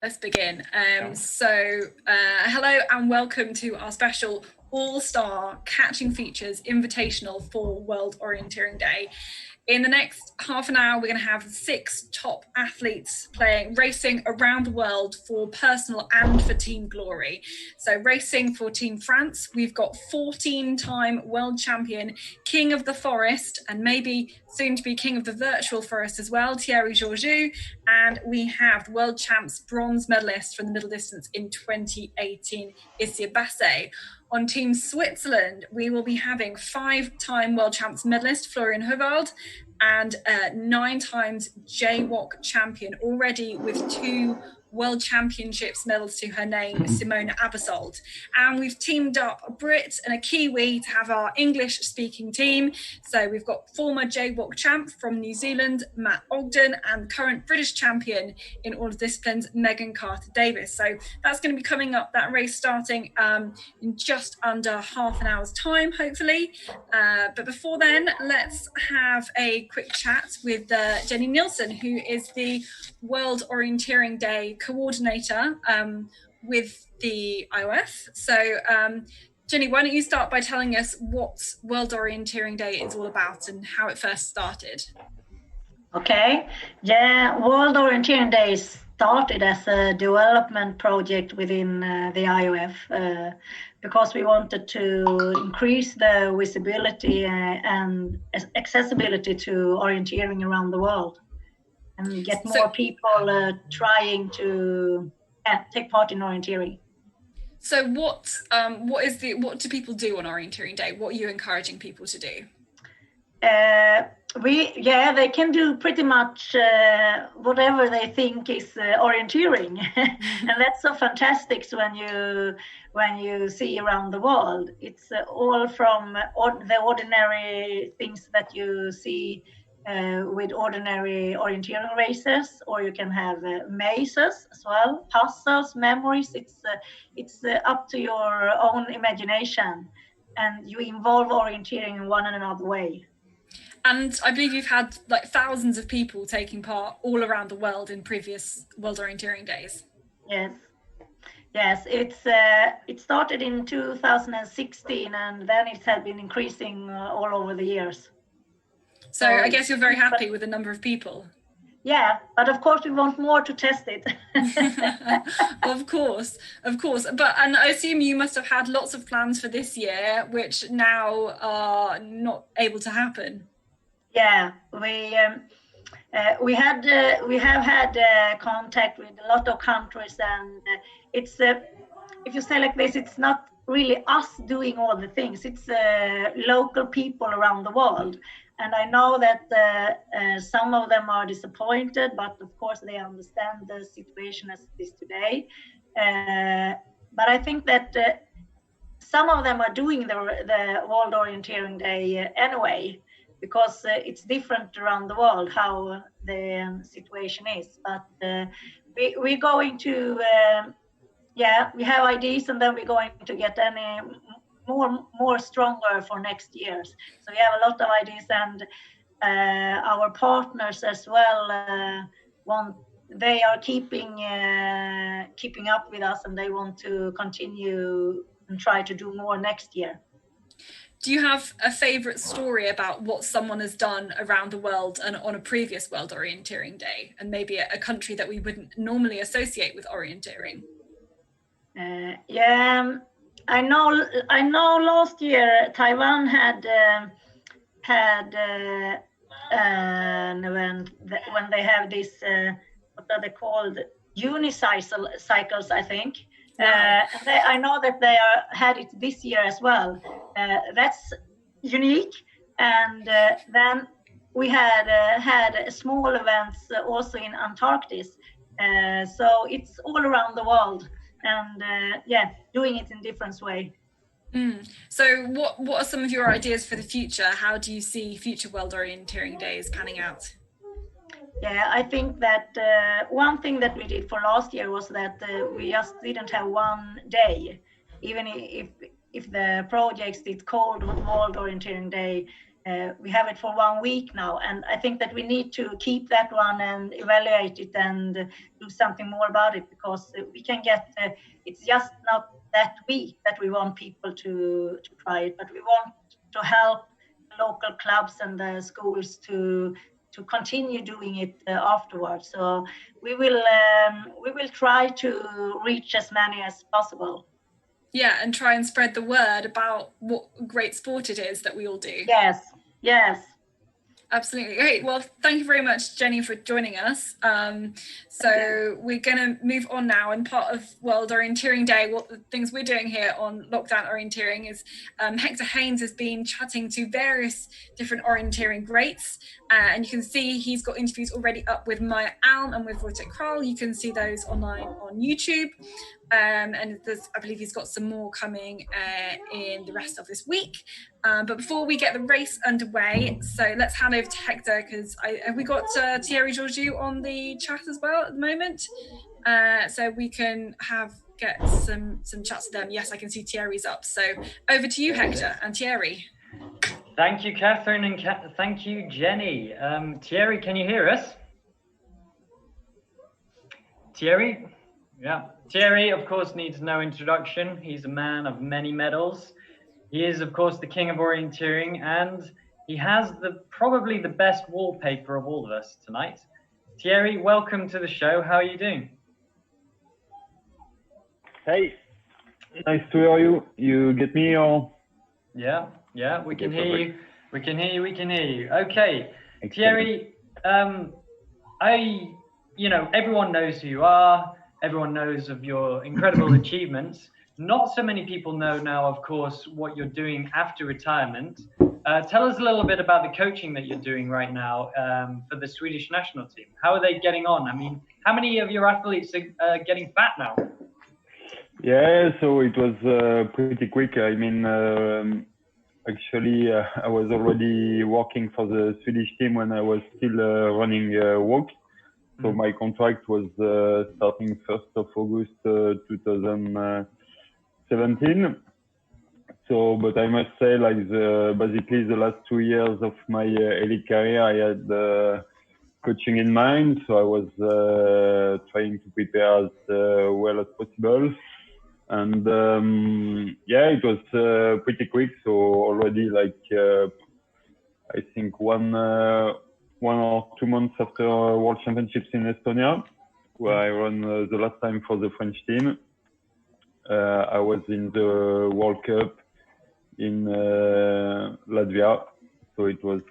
Let's begin. Hello and welcome to our special all-star catching features invitational for World Orienteering Day. In the next half an hour, we're going to have 6 top athletes racing around the world for personal and for team glory. So racing for Team France, we've got 14-time world champion, king of the forest, and maybe soon to be king of the virtual forest as well, Thierry Gueorgiou. And we have the world champs bronze medalist from the middle distance in 2018, Isia Basset. On Team Switzerland, we will be having 5-time world champs medalist Florian Howald and 9 times J-Walk champion, already with 2 World Championships medals to her name, Simona Aebersold. And we've teamed up a Brit and a Kiwi to have our English-speaking team. So we've got former J-Walk champ from New Zealand, Matt Ogden, and current British champion in all disciplines, Megan Carter-Davies. So that's going to be coming up, that race starting in just under half an hour's time, hopefully. But before then, let's have a quick chat with Jenny Nilsson, who is the World Orienteering Day coordinator with the IOF. So Jenny, why don't you start by telling us what World Orienteering Day is all about and how it first started? Okay, yeah, World Orienteering Day started as a development project within the IOF because we wanted to increase the visibility and accessibility to orienteering around the world and get more people trying to take part in orienteering. So what do people do on Orienteering Day? What are you encouraging people to do? They can do pretty much whatever they think is orienteering, and that's so fantastic when you see around the world. It's all from the ordinary things that you see with ordinary orienteering races, or you can have mazes as well, puzzles, memories. It's up to your own imagination, and you involve orienteering in one and another way. And I believe you've had like thousands of people taking part all around the world in previous World Orienteering Days. Yes, it started in 2016, and then it has been increasing all over the years. So I guess you're very happy with the number of people. Yeah, but of course we want more to test it. Of course. But and I assume you must have had lots of plans for this year, which now are not able to happen. Yeah, we have had contact with a lot of countries, and it's if you say like this, it's not really us doing all the things. It's local people around the world. And I know that some of them are disappointed, but of course they understand the situation as it is today. But I think that some of them are doing the World Orienteering Day anyway, because it's different around the world how the situation is. But we're going to, we have ideas, and then we're going to get any more stronger for next years. So we have a lot of ideas, and our partners as well they are keeping up with us, and they want to continue and try to do more next year. Do you have a favorite story about what someone has done around the world and on a previous World Orienteering Day, and maybe a country that we wouldn't normally associate with orienteering? I know last year Taiwan had an event when they have this what are they called, unicycles, I think. I know that they had it this year as well. That's unique. And then we had small events also in Antarctica. So it's all around the world, and doing it in different way. So what are some of your ideas for the future? How do you see future World Orienteering Days panning out? Yeah, I think that one thing that we did for last year was that we just didn't have one day. Even if the projects did called World Orienteering Day, we have it for 1 week now, and I think that we need to keep that one and evaluate it and do something more about it, because we can get, it's just not that week that we want people to try it, but we want to help the local clubs and the schools to continue doing it afterwards. So we will try to reach as many as possible. Yeah, and try and spread the word about what great sport it is that we all do. Yes. Absolutely. Great. Well, thank you very much, Jenny, for joining us. So we're going to move on now. And part of World Orienteering Day, what the things we're doing here on Lockdown Orienteering is Hector Haynes has been chatting to various different orienteering greats. And you can see he's got interviews already up with Maya Alm and with Wojtek Kral. You can see those online on YouTube. And I believe he's got some more coming in the rest of this week. But before we get the race underway, so let's hand over to Hector, because have we got Thierry Gueorgiou on the chat as well at the moment? So we can get some chats to them. Yes, I can see Thierry's up. So over to you, Hector and Thierry. Thank you, Catherine, and thank you, Jenny. Thierry, can you hear us? Thierry? Yeah. Thierry, of course, needs no introduction. He's a man of many medals. He is, of course, the king of orienteering, and he has probably the best wallpaper of all of us tonight. Thierry, welcome to the show. How are you doing? Hey, nice to hear you. You get me or? Yeah, we can hear you. We can hear you. Okay, Excellent. Thierry, everyone knows who you are. Everyone knows of your incredible achievements. Not so many people know now, of course, what you're doing after retirement. Tell us a little bit about the coaching that you're doing right now for the Swedish national team. How are they getting on? I mean, how many of your athletes are getting fat now? Yeah, so it was pretty quick. I mean, actually, I was already working for the Swedish team when I was still running walk. So my contract was starting 1st of August 2017. So, but I must say, like basically the last 2 years of my elite career, I had coaching in mind. So I was trying to prepare as well as possible. And it was pretty quick. So already like I think one or 2 months after World Championships in Estonia, where I ran the last time for the French team. I was in the World Cup in Latvia, so it was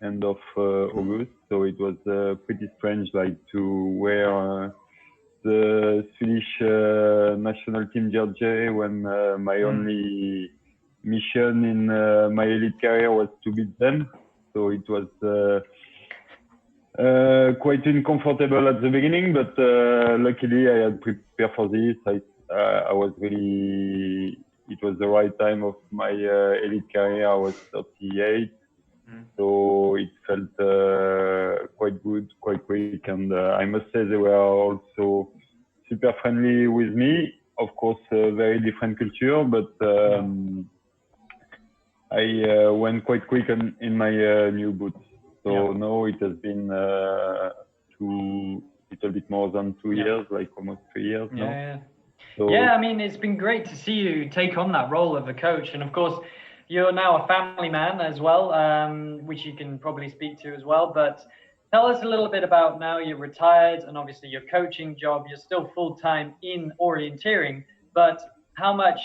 end of August. So it was pretty strange, like to wear the Swedish national team jersey when my only mission in my elite career was to beat them. So it was quite uncomfortable at the beginning, but luckily I had prepared for this. I was really, it was the right time of my elite career. I was 38, so it felt quite good, quite quick, and I must say they were also super friendly with me. Of course, very different culture, but I went quite quick in my new boots. So now it has been little bit more than 2 years, like almost 3 years now. Yeah. So, yeah, I mean, it's been great to see you take on that role of a coach. And of course, you're now a family man as well, which you can probably speak to as well. But tell us a little bit about now you're retired and obviously your coaching job, you're still full-time in orienteering, but how much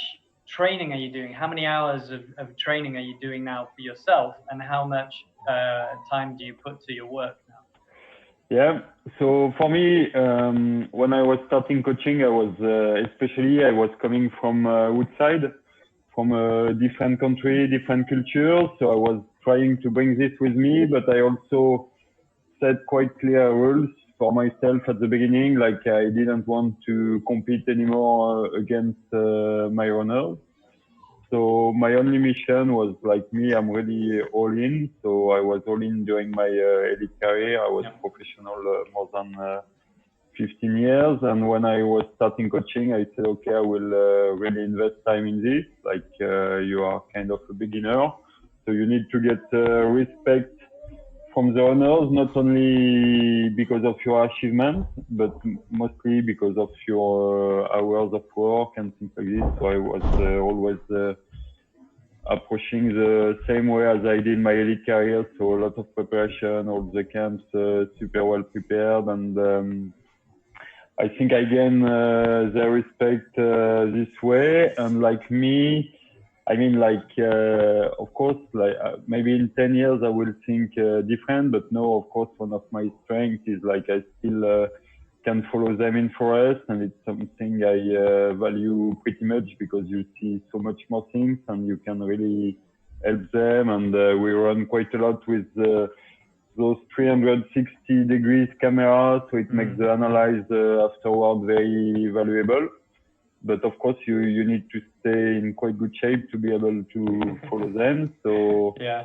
training are you doing? How many hours of training are you doing now for yourself? And how much time do you put to your work now? Yeah, so for me, when I was starting coaching, I was coming from outside, from a different country, different culture. So I was trying to bring this with me, but I also set quite clear rules for myself at the beginning. Like I didn't want to compete anymore against my runners. So my only mission was like me, I'm really all in. So I was all in during my elite career. I was professional more than 15 years. And when I was starting coaching, I said, okay, I will really invest time in this. Like you are kind of a beginner. So you need to get respect from the owners, not only because of your achievements, but mostly because of your hours of work and things like this. So I was always approaching the same way as I did my elite career. So a lot of preparation, all the camps super well prepared, and I think I gain their respect this way. And like me, I mean, of course, maybe in 10 years I will think different, but no, of course, one of my strengths is I still can follow them in forest, and it's something I value pretty much because you see so much more things and you can really help them. And we run quite a lot with those 360 degrees cameras, so it makes the analyze afterward very valuable. But of course, you need to stay in quite good shape to be able to follow them. So yeah,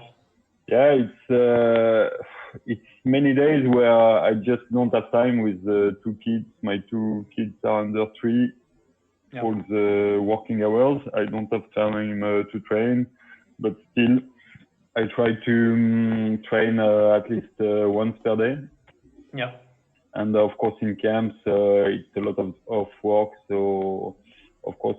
it's many days where I just don't have time with the two kids. My two kids are under 3. All the working hours, I don't have time to train, but still I try to train at least once per day. Yeah. And of course, in camps, it's a lot of work. So, of course,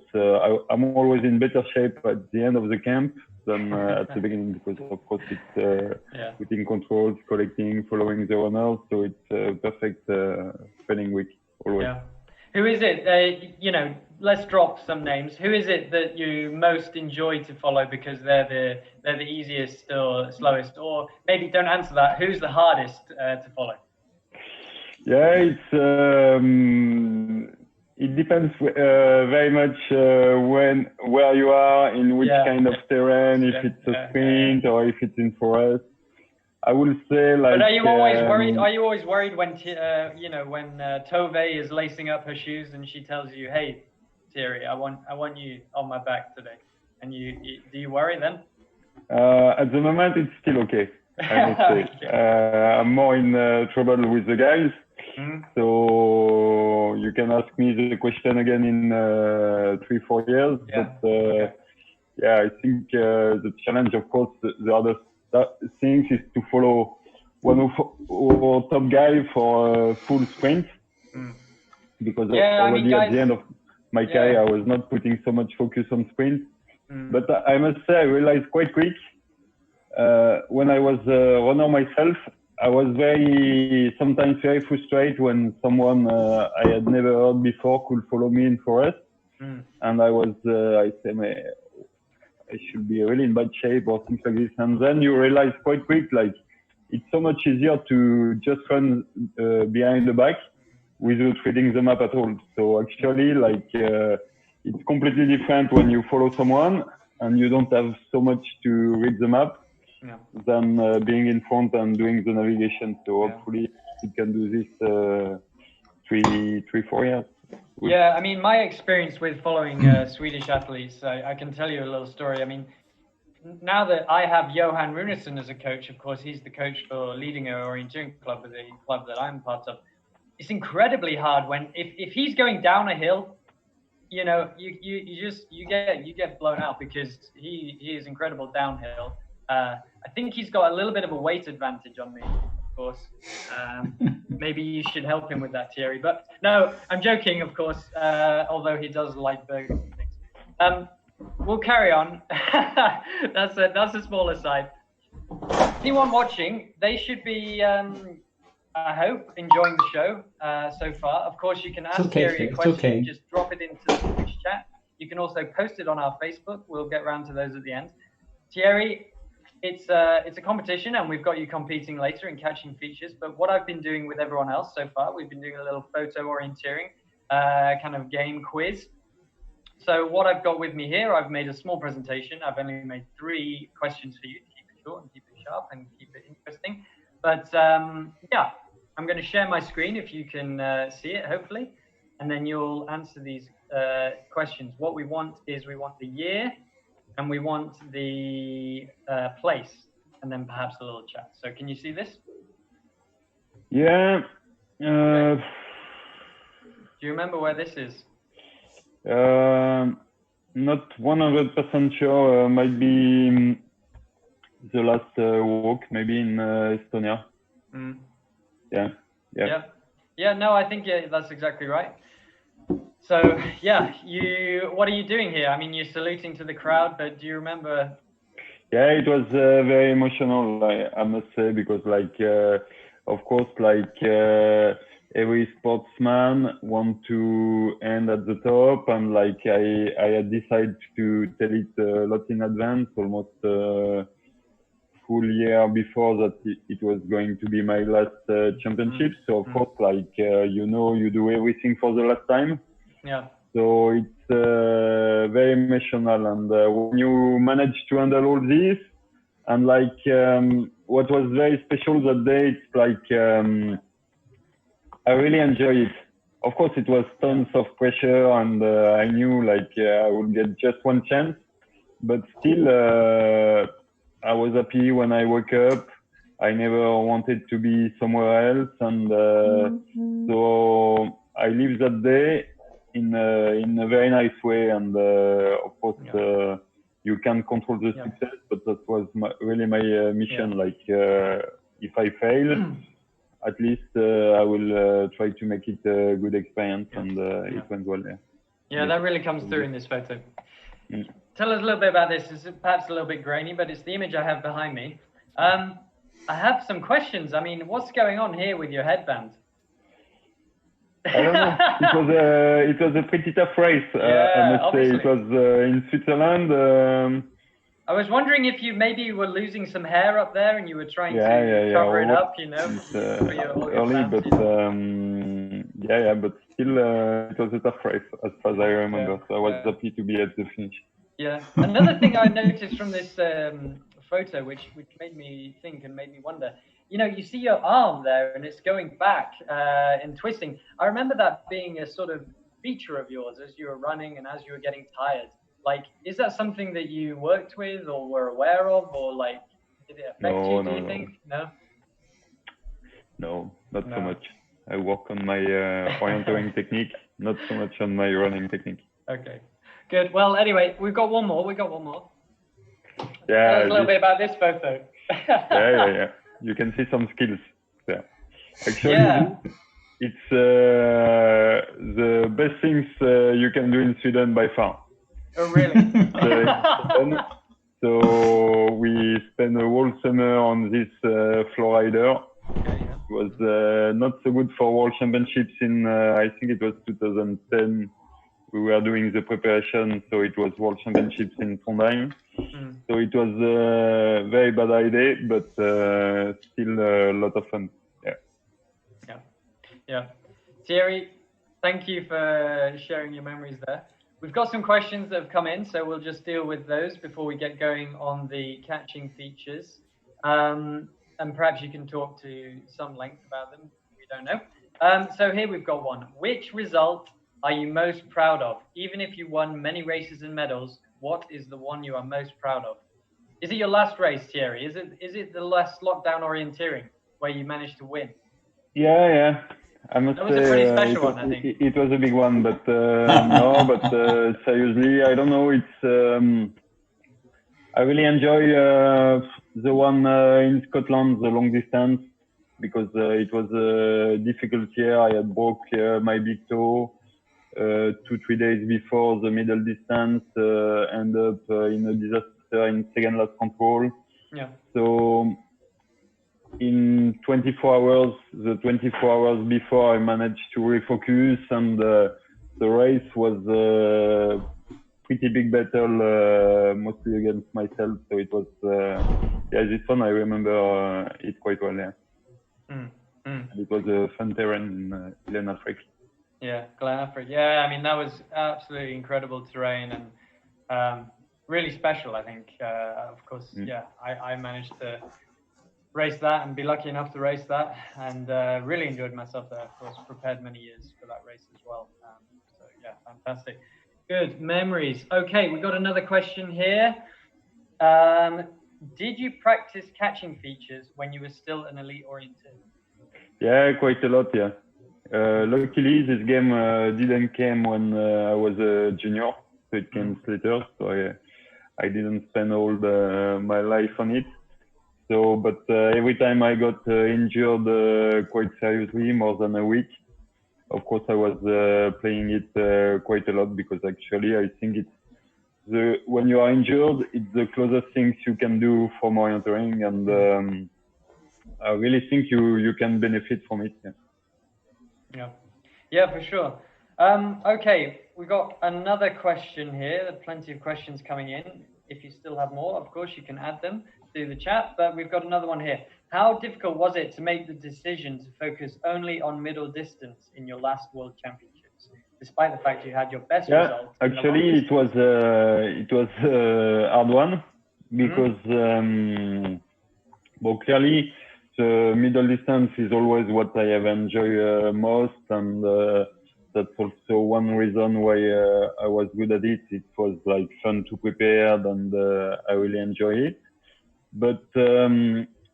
I'm always in better shape at the end of the camp than at the beginning, because, of course, it's putting controls, collecting, following the runners. So it's a perfect training week always. Yeah. Who is it? Let's drop some names. Who is it that you most enjoy to follow because they're the easiest or slowest? Or maybe don't answer that. Who's the hardest to follow? Yeah, it depends very much where you are, in which kind of terrain, if it's a sprint or if it's in forest. I will say But are you always worried? Are you always worried when when Tove is lacing up her shoes and she tells you, "Hey, Thierry, I want you on my back today," and do you worry then? At the moment, it's still okay. I must say. I'm more in trouble with the guys. So you can ask me the question again in 3-4 years. Yeah. But I think the challenge, of course, the other thing is to follow one of our top guys for a full sprint. Because already at the end of my career, I was not putting so much focus on sprint. But I must say, I realized quite quick when I was a runner myself, I was sometimes very frustrated when someone I had never heard before could follow me in forest. And I was, I should be really in bad shape or things like this. And then you realize quite quick, it's so much easier to just run behind the back without reading the map at all. So actually, it's completely different when you follow someone and you don't have so much to read the map than being in front and doing the navigation. So hopefully you can do this 3-4 years. Yeah, I mean, my experience with following Swedish athletes, I can tell you a little story. I mean, now that I have Johan Runesson as a coach, of course, he's the coach for leading our orienteering club, the club that I'm part of. It's incredibly hard when if he's going down a hill, you get blown out because he is incredible downhill. I think he's got a little bit of a weight advantage on me, of course. Maybe you should help him with that, Thierry. But no, I'm joking, of course, although he does like burgers and things. We'll carry on. That's a smaller side. Anyone watching, they should be, I hope, enjoying the show so far. Of course, you can ask Thierry a question. Just drop it into the Twitch chat. You can also post it on our Facebook. We'll get around to those at the end. Thierry, it's a competition, and we've got you competing later in catching features. But what I've been doing with everyone else so far, we've been doing a little photo orienteering kind of game quiz. So what I've got with me here, I've made a small presentation. I've only made 3 questions for you to keep it short and keep it sharp and keep it interesting. But I'm going to share my screen if you can see it, hopefully, and then you'll answer these questions. What we want is we want the year, and we want the place, and then perhaps a little chat. So can you see this? Yeah. Okay. Do you remember where this is? Not 100% sure. Might be the last walk, maybe in Estonia. Mm. Yeah. No, I think that's exactly right. So yeah, what are you doing here? I mean, you're saluting to the crowd, but do you remember? Yeah, it was very emotional, I must say, because of course, every sportsman want to end at the top, and I had decided to tell it a lot in advance, almost full year before that it was going to be my last championship. So of course, you do everything for the last time. Yeah. So it's very emotional, and when you manage to handle all this, and what was very special that day, it's I really enjoy it. Of course, it was tons of pressure, and I knew I would get just one chance, but still I was happy when I woke up. I never wanted to be somewhere else, and so I live that day in a very nice way, and of course you can't control the success, but that was really my mission. If I fail, at least I will try to make it a good experience, and it went well. Yeah, that really comes through in this photo. Tell us a little bit about this. It's perhaps a little bit grainy, but it's the image I have behind me. I have some questions. I mean, what's going on here with your headband? I don't know. It was a pretty tough race. I must say. It was in Switzerland. I was wondering if you maybe were losing some hair up there and you were trying to cover it up, you know. Early, but but still, it was a tough race as far as I remember. So I was happy to be at the finish. Yeah. Another thing I noticed from this photo, which made me think and made me wonder. You know, you see your arm there and it's going back and twisting. I remember that being a sort of feature of yours as you were running and as you were getting tired. Is that something that you worked with or were aware of, or did it affect you, do you think? No? No, not so much. I work on my orienteering technique, not so much on my running technique. Okay, good. Well, anyway, we've got one more. Yeah. Tell us a little bit about this photo. Yeah. You can see some skills there. Actually, it's the best things you can do in Sweden by far. Oh, really? So we spent a whole summer on this Florian. It was not so good for World Championships in, I think it was 2010. We were doing the preparation, so it was World Championships in Trondheim. So it was a very bad idea, but still a lot of fun. Yeah. Thierry, thank you for sharing your memories there. We've got some questions that have come in, so we'll just deal with those before we get going on the catching features. And perhaps you can talk to some length about them. We don't know. So here we've got one. Which result are you most proud of? Even if you won many races and medals, what is the one you are most proud of? Is it your last race, Thierry? Is it the last lockdown orienteering where you managed to win? Yeah. I must say, that was a pretty special one, I think. It was a big one, but seriously, I don't know. It's I really enjoy the one in Scotland, the long distance, because it was a difficult year. I had broke my big toe 2-3 days before the middle distance, end up in a disaster in second last control. Yeah. So in 24 hours, the 24 hours before, I managed to refocus, and the race was pretty big battle, mostly against myself. So it was, this one I remember it quite well. Yeah. And it was a fun terrain in Glenafric. Yeah, Glenafric. Yeah, I mean that was absolutely incredible terrain and really special. I think, of course, I managed to race that and be lucky enough to race that, and really enjoyed myself there. Of course, prepared many years for that race as well. So yeah, fantastic. Good memories. Okay, we got another question here. Did you practice catching features when you were still an elite orienteer? Yeah, quite a lot. Yeah. Luckily, this game didn't come when I was a junior, so it came later. So I didn't spend all my life on it. So, but every time I got injured quite seriously, more than a week, of course I was playing it quite a lot, because actually I think it's when you are injured, it's the closest things you can do for orienteering, and I really think you can benefit from it. Yeah, for sure. Okay, we got another question here. There are plenty of questions coming in. If you still have more, of course, you can add them to the chat, but we've got another one here. How difficult was it to make the decision to focus only on middle distance in your last World Championships, despite the fact you had your best results? Actually, it was a hard one, because well, clearly the middle distance is always what I have enjoyed most, and that's also one reason why I was good at it. It was like fun to prepare, and I really enjoy it. But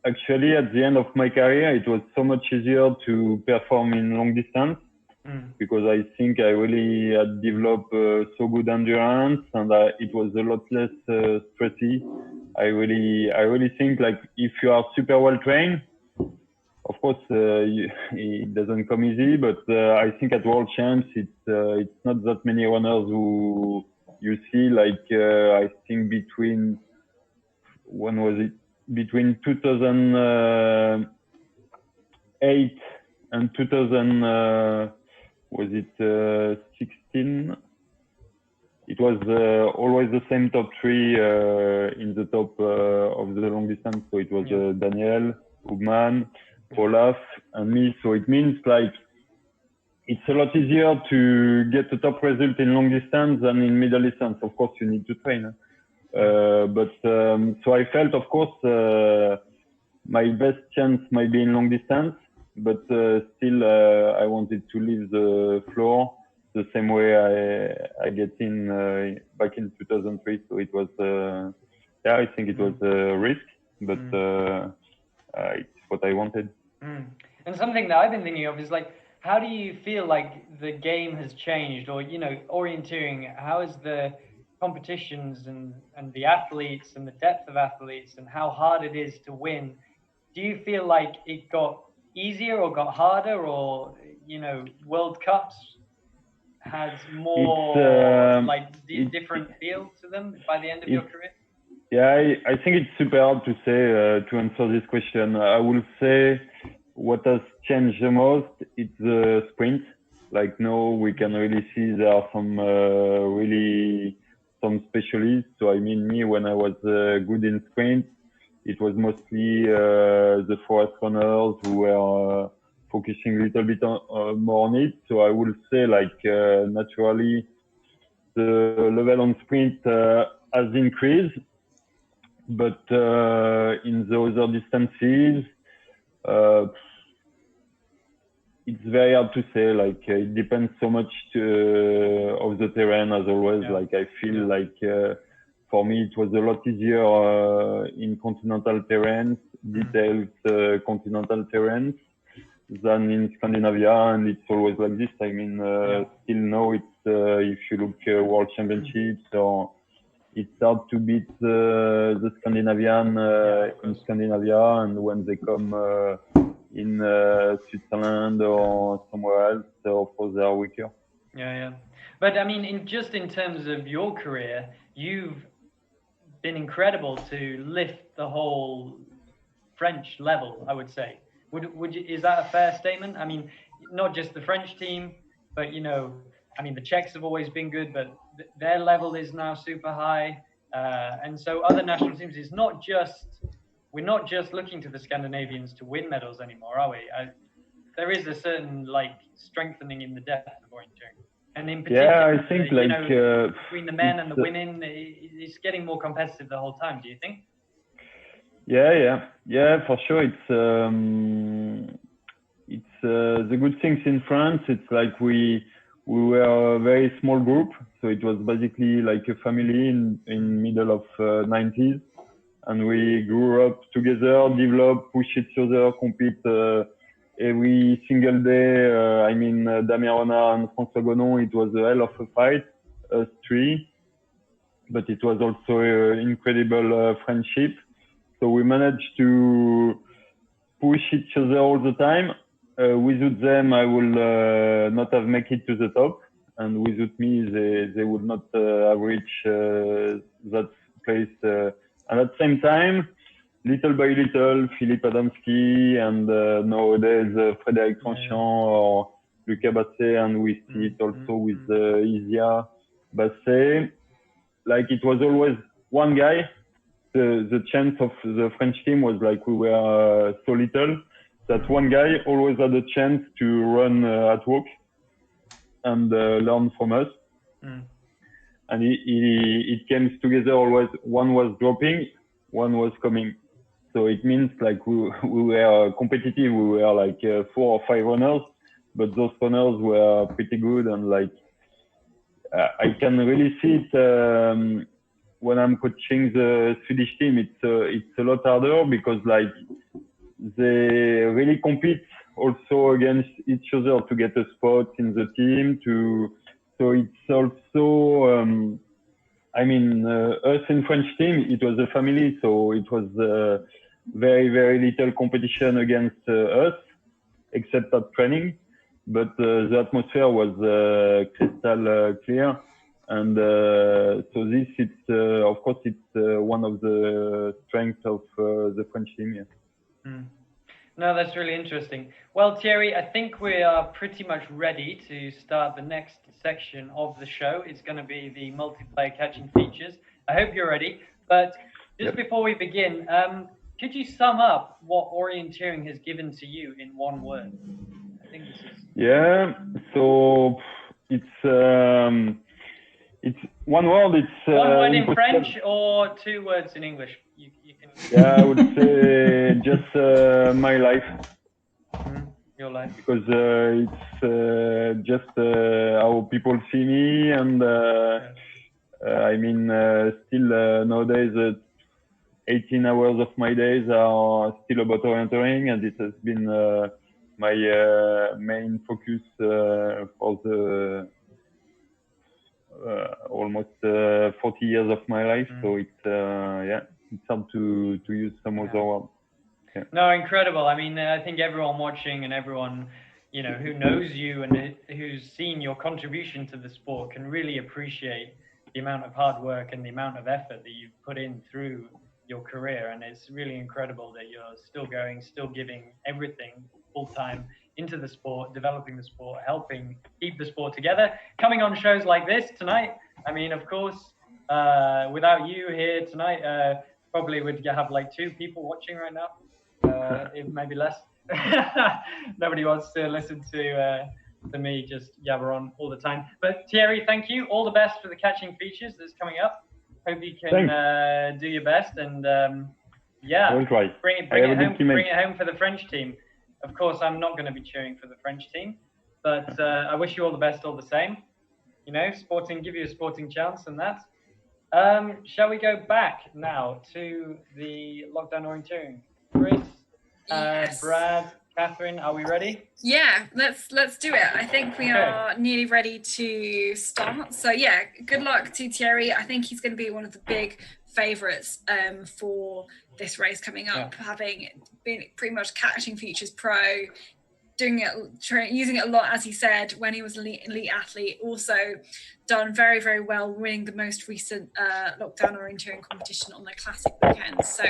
actually, at the end of my career, it was so much easier to perform in long distance, because I think I really had developed so good endurance, and it was a lot less stressy. I really think, like, if you are super well trained, of course, it doesn't come easy, but I think at World Champs, it's not that many runners who you see, like, I think between 2008 and 2016, it was always the same top three in the top of the long distance. So it was Daniel, Hugman, Olaf, and me. So it means, like, it's a lot easier to get a top result in long distance than in middle distance. Of course, you need to train. So I felt, of course, my best chance might be in long distance, but still I wanted to leave the floor the same way I get in back in 2003. So it was, I think it was a risk, but it's what I wanted. And something that I've been thinking of is, like, how do you feel like the game has changed, or, you know, orienteering, how is the competitions and the athletes and the depth of athletes and how hard it is to win? Do you feel like it got easier or got harder, or, you know, World Cups has more different feel to them by the end of your career? Yeah, I think it's super hard to say, to answer this question. I will say what has changed the most, it's the sprint. Like, now we can really see there are some some specialists. So I mean, me, when I was good in sprint, it was mostly the forest runners who were focusing a little bit more on it. So I will say, like, naturally, the level on sprint has increased, but in the other distances, it's very hard to say. Like, it depends so much of the terrain, as always. Like, I feel like for me it was a lot easier in continental terrains, detailed continental terrains, than in Scandinavia, and it's always like this. I mean, still now it's if you look World Championships, or it's hard to beat the Scandinavian in Scandinavia, and when they come in Switzerland or somewhere else, of course they are weaker. But I mean, in terms of your career, you've been incredible to lift the whole French level, I would say. Would you, is that a fair statement? I mean, not just the French team, but, you know, I mean, the Czechs have always been good, but their level is now super high. And so other national teams, we're not just looking to the Scandinavians to win medals anymore, are we? There is a certain, like, strengthening in the depth of orienteering. And in particular, I think, like, between the men and the women, it's getting more competitive the whole time, do you think? Yeah, for sure. It's the good things in France. It's like we were a very small group, so it was basically like a family in middle of 90s, and we grew up together, developed, push each other, compete every single day. I mean, Damien Renard and François Gonon, it was a hell of a fight, us three, but it was also an incredible friendship. So we managed to push each other all the time. Without them, I will not have make it to the top, and without me, they would not have reached that place. And at the same time, little by little, Philippe Adamski and nowadays Frédéric Tranchant or Lucas Basset, and we see it also with Isia, Basset. Like it was always one guy. The chance of the French team was like we were so little that one guy always had a chance to run at walk and learn from us. And it came together always. One was dropping, one was coming. So it means like we were competitive. We were like 4 or 5 runners, but those runners were pretty good. And like I can really see it when I'm coaching the Swedish team. It's a lot harder because like they really compete also against each other to get a spot in the team. So it's also us in French team, it was a family, so it was very, very little competition against us, except at training. But the atmosphere was crystal clear. And so this, it's of course, it's one of the strengths of the French team. Yeah. No, that's really interesting. Well, Thierry, I think we are pretty much ready to start the next section of the show. It's going to be the multiplayer catching features. I hope you're ready. But just before we begin, could you sum up what orienteering has given to you in one word? I think this is... Yeah, so it's one word. It's one word in French or 2 words in English. You can. Yeah, I would say just my life. Your life. Because it's just how people see me, and I mean, still nowadays, 18 hours of my days are still about orienteering, and it has been my main focus for the almost 40 years of my life. So it's it's hard to use some other word. Yeah. No, incredible. I mean, I think everyone watching and everyone, who knows you and who's seen your contribution to the sport can really appreciate the amount of hard work and the amount of effort that you've put in through your career. And it's really incredible that you're still going, still giving everything full time into the sport, developing the sport, helping keep the sport together, coming on shows like this tonight. I mean, of course, without you here tonight, probably would have like 2 people watching right now. Maybe less. Nobody wants to listen to me just yabber on all the time. But Thierry, thank you. All the best for the catching features that's coming up. Hope you can do your best, and we'll try. Bring it home for the French team. Of course, I'm not going to be cheering for the French team, but I wish you all the best all the same. Give you a sporting chance and that. Shall we go back now to the lockdown orienteering? Chris, Brad, Catherine, are we ready? Yeah, let's do it. I think we are nearly ready to start. So yeah, good luck to Thierry. I think he's going to be one of the big favourites for this race coming up, having been pretty much catching features pro, doing it, using it a lot, as he said, when he was an elite athlete. Also done very, very well, winning the most recent lockdown orienteering competition on the classic weekend. So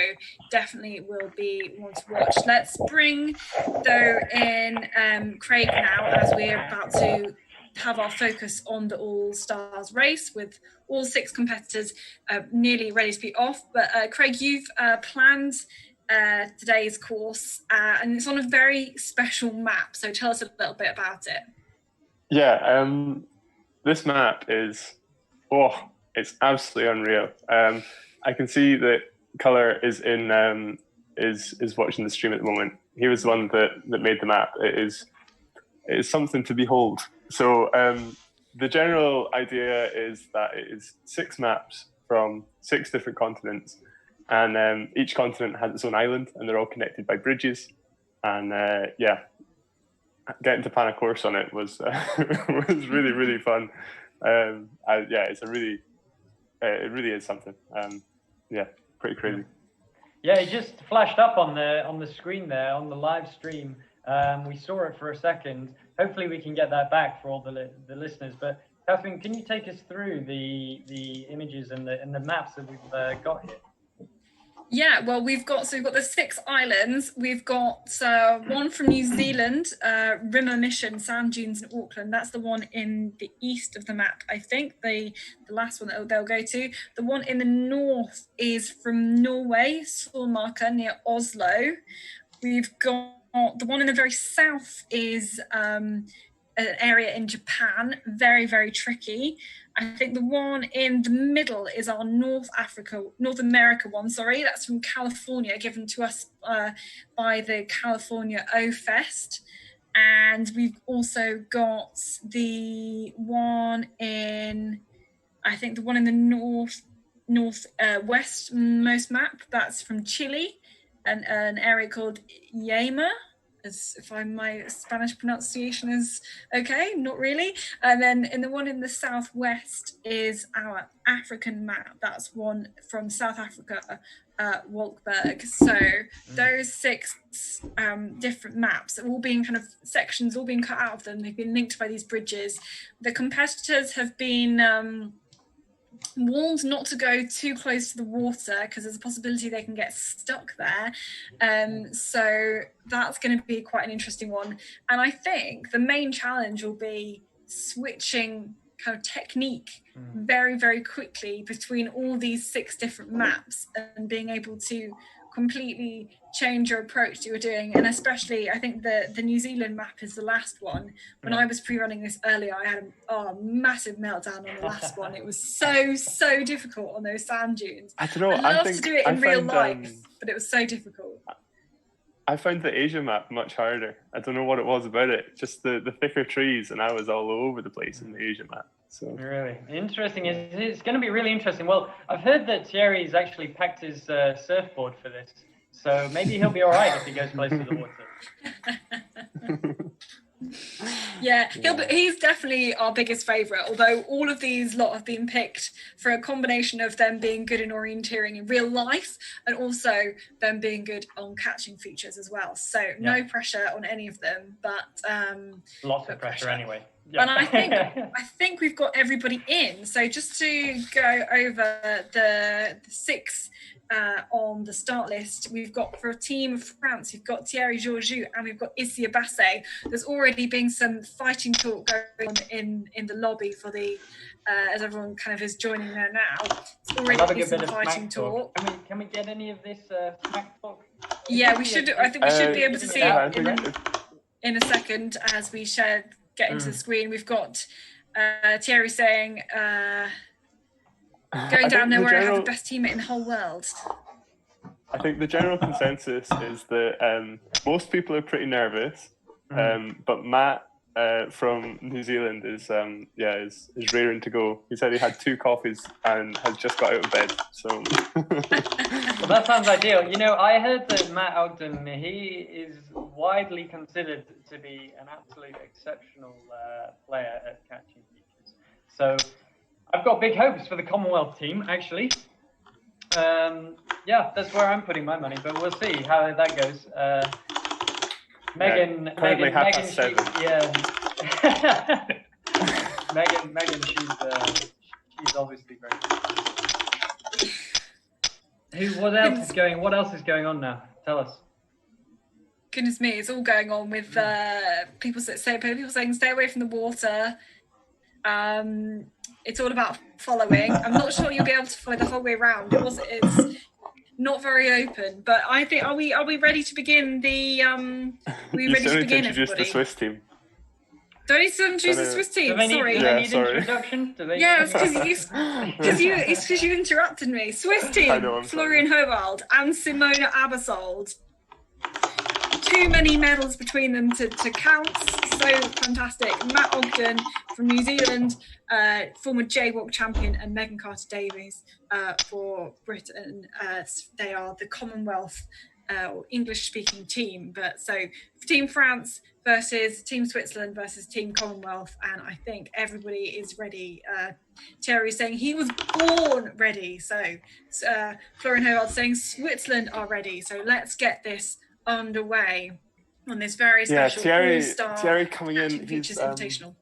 definitely will be one to watch. Let's bring though in Craig now, as we're about to have our focus on the All-Stars race with all 6 competitors nearly ready to be off. But Craig, you've planned today's course and it's on a very special map. So tell us a little bit about it. Yeah, this map is, it's absolutely unreal. I can see that Colour is in is watching the stream at the moment. He was the one that made the map. It is something to behold. So the general idea is that it is 6 maps from 6 different continents, and each continent has its own island, and they're all connected by bridges. And getting to plan a course on it was was really, really fun. It's it really is something. Pretty crazy. Yeah, it just flashed up on the screen there on the live stream. We saw it for a second. Hopefully, we can get that back for all the listeners. But Catherine, can you take us through the images and the maps that we've got here? Yeah, well, we've got the 6 islands. We've got one from New Zealand, Rimmer Mission, Sand Dunes in Auckland. That's the one in the east of the map, I think, the last one that they'll go to. The one in the north is from Norway, Solmarka, near Oslo. We've got the one in the very south is an area in Japan, very, very tricky. I think the one in the middle is our North America one, sorry. That's from California, given to us by the California O-Fest. And we've also got the one in, I think the one in the northwestmost map, that's from Chile, and an area called Yema. If my Spanish pronunciation is okay, not really. And then in the one in the southwest is our African map. That's one from South Africa, Wolkberg. So those 6 different maps are all being kind of sections, all being cut out of them. They've been linked by these bridges. The competitors have been warned not to go too close to the water because there's a possibility they can get stuck there. So that's going to be quite an interesting one. And I think the main challenge will be switching kind of technique very, very quickly between all these 6 different maps and being able to completely change your approach that you're doing. And especially, I think the New Zealand map is the last one. When I was pre-running this earlier, I had a massive meltdown on the last one. It was so difficult on those sand dunes. I don't know. I'd love to do it in real life, but it was so difficult. I found the Asia map much harder. I don't know what it was about it. Just the thicker trees, and I was all over the place in the Asia map. So really interesting. It's going to be really interesting. Well, I've heard that Thierry's actually packed his surfboard for this, so maybe he'll be all right if he goes close to the water. Yeah, he's definitely our biggest favourite, although all of these lot have been picked for a combination of them being good in orienteering in real life and also them being good on catching features as well. So no pressure on any of them, but lots of pressure anyway. Yeah. And I think we've got everybody in. So just to go over the 6 on the start list, we've got for a team of France, we've got Thierry Gueorgiou and we've got Isia Basset. There's already been some fighting talk going on in the lobby for the as everyone kind of is joining there now. It's already been some fighting talk. Can we get any of this smack talk? Yeah, we should. I think we should be able to see it in a second as we get into the screen. We've got Thierry saying, going down there where I have the best teammate in the whole world. I think the general consensus is that most people are pretty nervous, but Matt from New Zealand is raring to go. He said he had 2 coffees and has just got out of bed. So well, that sounds ideal. You know, I heard that Matt Ogden, he is widely considered to be an absolute exceptional player at catching features. So I've got big hopes for the Commonwealth team, actually. Yeah, that's where I'm putting my money, but we'll see how that goes. Megan, she's obviously very good. What else is going on now? Tell us. Goodness me, it's all going on with people saying stay away from the water. It's all about following. I'm not sure you'll be able to follow the whole way around. It's not very open, but I think are we ready to begin the ready to begin, introduce everybody? The Swiss team. Do I need to introduce the Swiss team? Sorry. Yeah, need introduction? it's because you interrupted me. Swiss team, Florian Howald and Simona Aebersold. Too many medals between them to count. So fantastic. Matt Ogden from New Zealand, former Jaywalk champion, and Megan Carter-Davies for Britain. They are the Commonwealth or English-speaking team. But so Team France versus Team Switzerland versus Team Commonwealth, and I think everybody is ready. Thierry's saying he was born ready. So Florian Howald saying Switzerland are ready. So let's get this underway on this very special all-star Thierry coming in. Features Invitational.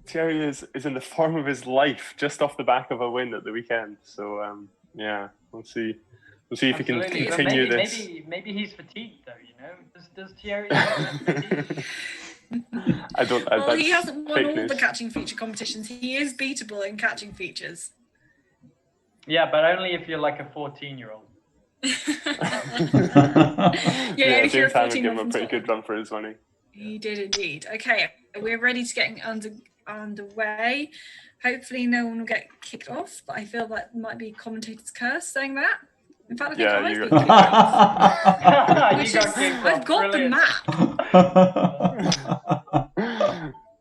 Thierry is in the form of his life, just off the back of a win at the weekend. So yeah, we'll see. We'll see if he can continue this. Maybe he's fatigued though. You know, does Thierry have fatigue? I don't. Well, he hasn't won all news. the catching feature competitions. He is beatable in catching features. Yeah, but only if you're like a 14-year-old. Yeah, if you're a 14-year-old, give him a pretty good run for his money. He did indeed. Okay, we're ready to get underway. Hopefully no one will get kicked off, but I feel that might be commentator's curse saying that. In fact, I think I've been kicked off. I've got the map.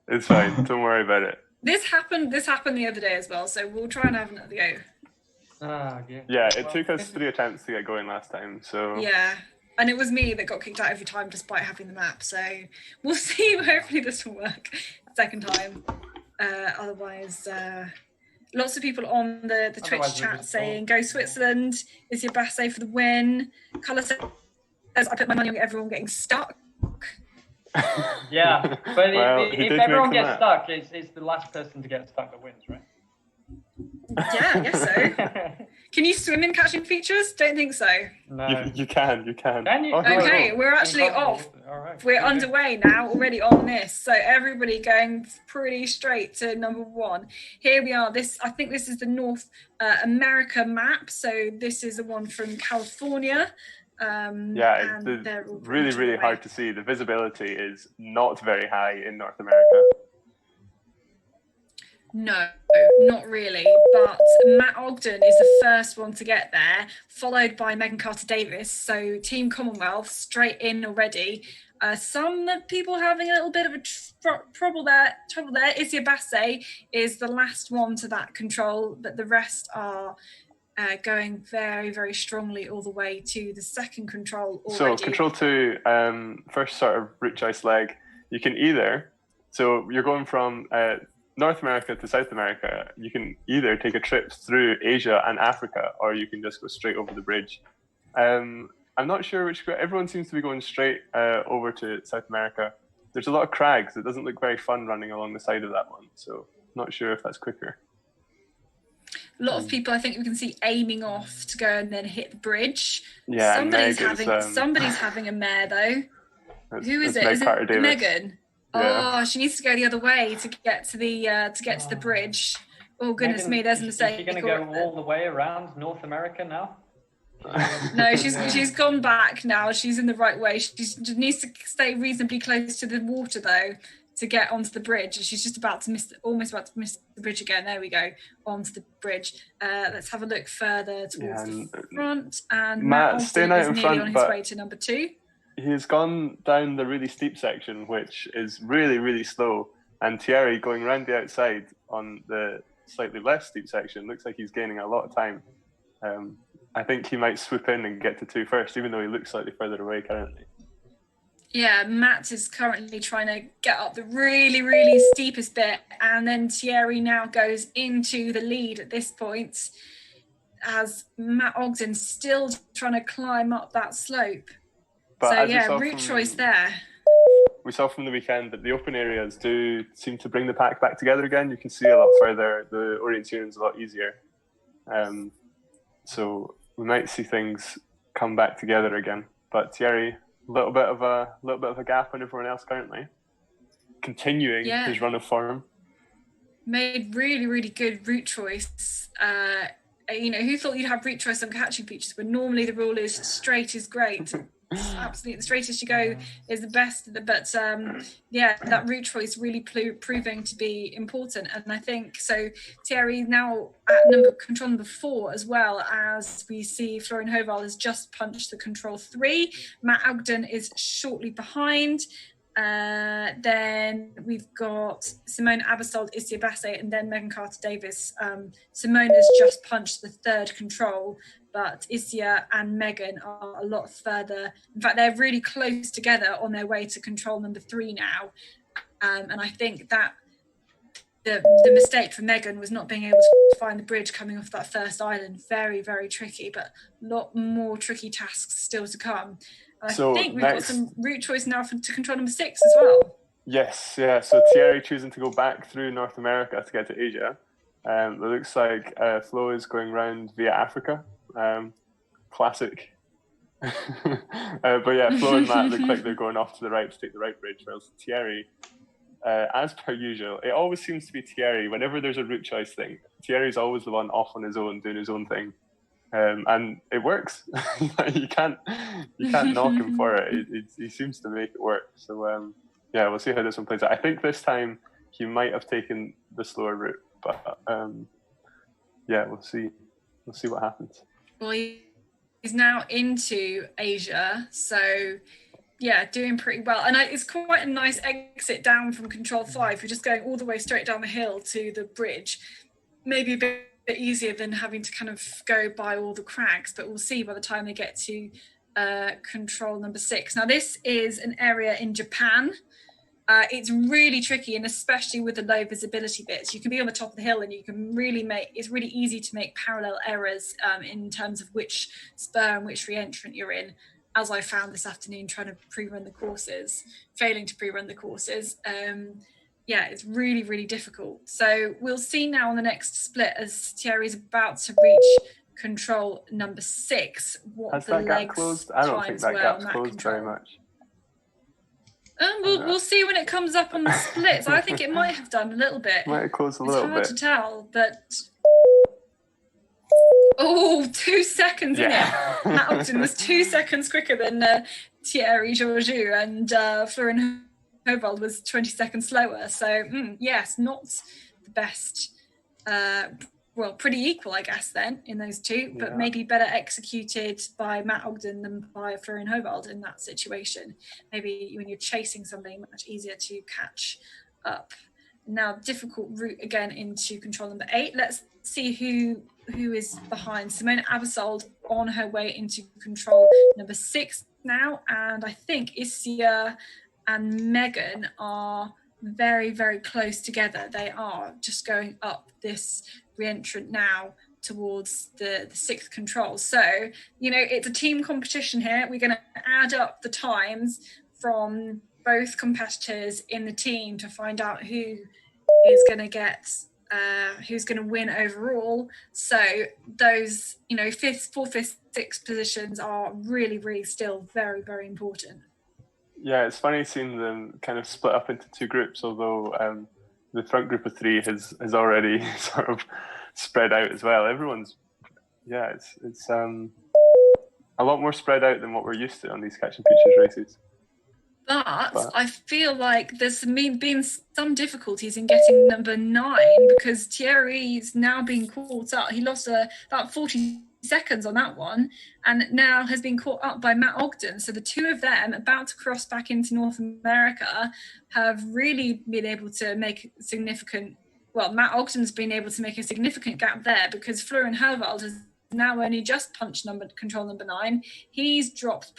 It's fine. Don't worry about it. This happened the other day as well, so we'll try and have another go. Yeah, it took us 3 attempts to get going last time, so... Yeah, and it was me that got kicked out every time despite having the map, so we'll see. Hopefully this will work second time. Otherwise, lots of people on the Twitch chat saying, go Switzerland, Isia Basset for the win. Colour says, I put my money on everyone getting stuck. Yeah, but if everyone gets stuck, it's the last person to get stuck that wins, right? Yeah, I guess so. Can you swim in catching features? Don't think so. No. You can. Can you? Okay, we're actually off. All right. We're underway now, already on this. So everybody going pretty straight to number 1. Here we are. I think this is the North America map. So this is the one from California. Yeah, it's really, really hard to see. The visibility is not very high in North America. No, not really. But Matt Ogden is the first one to get there, followed by Megan Carter-Davies. So Team Commonwealth straight in already. Some people having a little bit of a trouble there. Isia Basset is the last one to that control, but the rest are going very, very strongly all the way to the second control already. So control 2, first sort of route choice leg, you can either, so you're going from North America to South America, you can either take a trip through Asia and Africa, or you can just go straight over the bridge. I'm not sure which, everyone seems to be going straight over to South America. There's a lot of crags. It doesn't look very fun running along the side of that one, so not sure if that's quicker. A lot of people, I think we can see aiming off to go and then hit the bridge. Yeah, somebody's having a mare though. Who is it? Is it Megan? Yeah. Oh, she needs to go the other way to get to the bridge. Oh goodness me, there's a mistake. Is she going to go all the way around North America now? No, she's gone back now. She's in the right way. She needs to stay reasonably close to the water though to get onto the bridge. She's just almost about to miss the bridge again. There we go, onto the bridge. Let's have a look further towards the front. And Matt staying out in front, on his way to number 2. He's gone down the really steep section, which is really, really slow. And Thierry going around the outside on the slightly less steep section looks like he's gaining a lot of time. I think he might swoop in and get to 2 first, even though he looks slightly further away currently. Yeah, Matt is currently trying to get up the really, really steepest bit, and then Thierry now goes into the lead at this point as Matt Ogden's still trying to climb up that slope. But so yeah, route choice there. We saw from the weekend that the open areas do seem to bring the pack back together again. You can see a lot further. The orienteering is a lot easier. So we might see things come back together again. But Thierry, a little bit of a gap on everyone else currently. Continuing his run of form. Made really, really good route choice. Who thought you'd have route choice on catching features when normally the rule is straight is great. Absolutely, the straightest you go is the best. But that route choice really proving to be important. And I think so. Thierry now at control number 4 as well, as we see Florian Howald has just punched the control 3. Matt Ogden is shortly behind. Then we've got Simona, Aebersold, Isia Basset, and then Megan Carter-Davies. Simona's just punched the 3rd control, but Isia and Megan are a lot further. In fact, they're really close together on their way to control number 3 now. And I think that the mistake for Megan was not being able to find the bridge coming off that first island. Very, very tricky, but a lot more tricky tasks still to come. I think we've got some route choice now to control number 6 as well. Yes, yeah. So Thierry choosing to go back through North America to get to Asia. It looks like Flo is going round via Africa. Classic. But yeah, Flo and Matt look like they're going off to the right to take the right bridge, whereas Thierry, as per usual, it always seems to be Thierry. Whenever there's a route choice thing, Thierry's always the one off on his own, doing his own thing. And it works. you can't knock him for it. He seems to make it work. So yeah, we'll see how this one plays out. I think this time he might have taken the slower route, but yeah, we'll see. We'll see what happens. Well, he's now into Asia, so yeah, doing pretty well. And it's quite a nice exit down from Control 5. You're just going all the way straight down the hill to the bridge. Maybe a bit easier than having to kind of go by all the cracks, but we'll see by the time they get to control number 6. Now, this is an area in Japan. It's really tricky, and especially with the low visibility bits, you can be on the top of the hill and you can really it's really easy to make parallel errors in terms of which spur and which re-entrant you're in, as I found this afternoon trying to failing to pre-run the courses. Yeah, it's really, really difficult. So we'll see now on the next split as Thierry's about to reach control number 6. What Has the that gap legs closed? I don't think that gap's closed very much. We'll see when it comes up on the splits. I think it might have done a little bit. Might have closed a little bit. It's hard to tell, but 2 seconds, isn't it? Matt Ogden was 2 seconds quicker than Thierry Gueorgiou, and Florian Howald was 20 seconds slower. So yes, not the best. Well, pretty equal, I guess, then, in those two, but maybe better executed by Matt Ogden than by Florian Howald in that situation. Maybe when you're chasing something, much easier to catch up. Now, difficult route again into control number 8. Let's see who is behind. Simona Aebersold on her way into control number 6 now, and I think Isia and Megan are very, very close together. They are just going up this re-entrant now towards the 6th control. So, it's a team competition here. We're going to add up the times from both competitors in the team to find out who is going to get, who's going to win overall. So those, 5th, 4th, 5th, 6th positions are really, really still very, very important. Yeah, it's funny seeing them kind of split up into 2 groups, although the front group of 3 has already sort of spread out as well. Everyone's, it's a lot more spread out than what we're used to on these catch and features races. But I feel like there's been some difficulties in getting number 9 because Thierry's now been caught up. He lost about 40 seconds on that one and now has been caught up by Matt Ogden. So the 2 of them about to cross back into North America have really been able to make Matt Ogden's been able to make a significant gap there because Florian Howald has now only just punched control number 9. He's dropping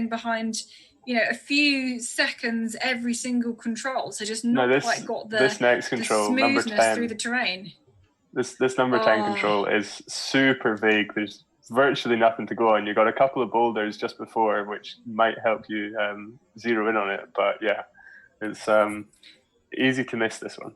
behind a few seconds every single control, so just not quite got this next control, the smoothness number 10 through the terrain. This number 10 control is super vague. There's virtually nothing to go on. You got a couple of boulders just before, which might help you zero in on it. But yeah, it's easy to miss this one.